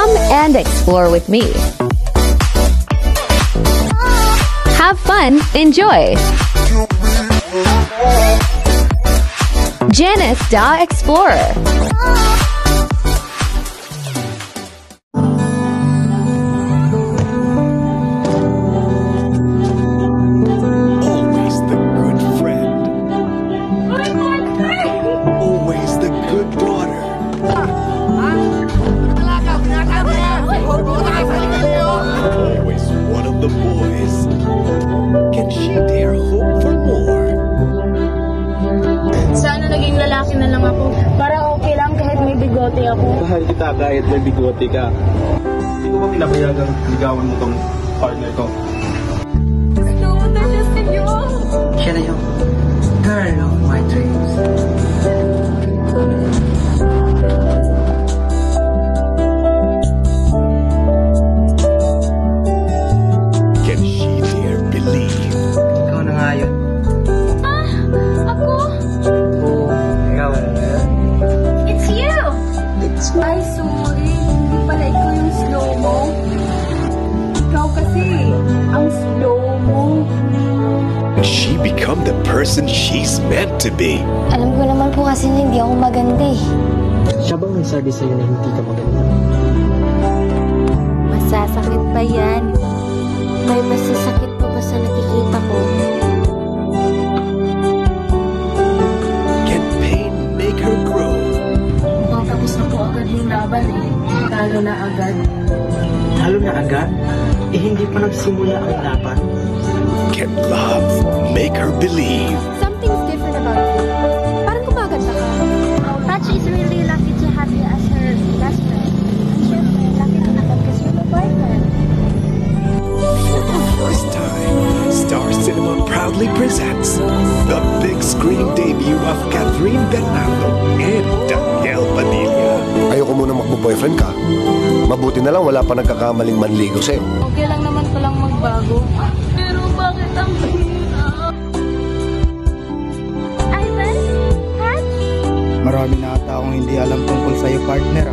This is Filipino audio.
Come and explore with me. Have fun, enjoy. Janice the Explorer. Mahal kita kahit may bigote ka. Hindi ko ba pinapayagang ligawan mo tong partner ko? Siya na yung girl of my dreams. Can she dare believe? Ikaw na nga yun. Ako? Oo, ikaw na nga yun. It's you! Ay, sorry. Hindi pala ikaw yung slow-mo. Ikaw kasi, ang slow-mo. She become the person she's meant to be. Alam ko naman po kasi na hindi ako maganda eh. Siya bang nagsabi sa'yo na hindi ka maganda? Masasakit pa yan. May masasakit pa ba sa nakikita ko? Can pain make her grow? Tapos na po agad yung laban eh. Talo na agad. Talo na agad? Eh hindi pa nagsimula ang laban. Can love make her believe? Something's different about you. Parang gumaganda ka. Pachi is really lucky to have you as her best friend. And syempre, lucky din ako kasi you're my boyfriend. For the first time, Star Cinema proudly presents the big screen debut of Catherine Bernardo and Daniel Padilla. Ayoko muna magbo-boyfriend ka. Mabuti na lang wala pa nagkakamaling manligo sa'yo. Okay lang naman palang magbago. Pero bakit ang hirap? Ivan? Pat? Marami na ata akong hindi alam tungkol sa'yo, partner.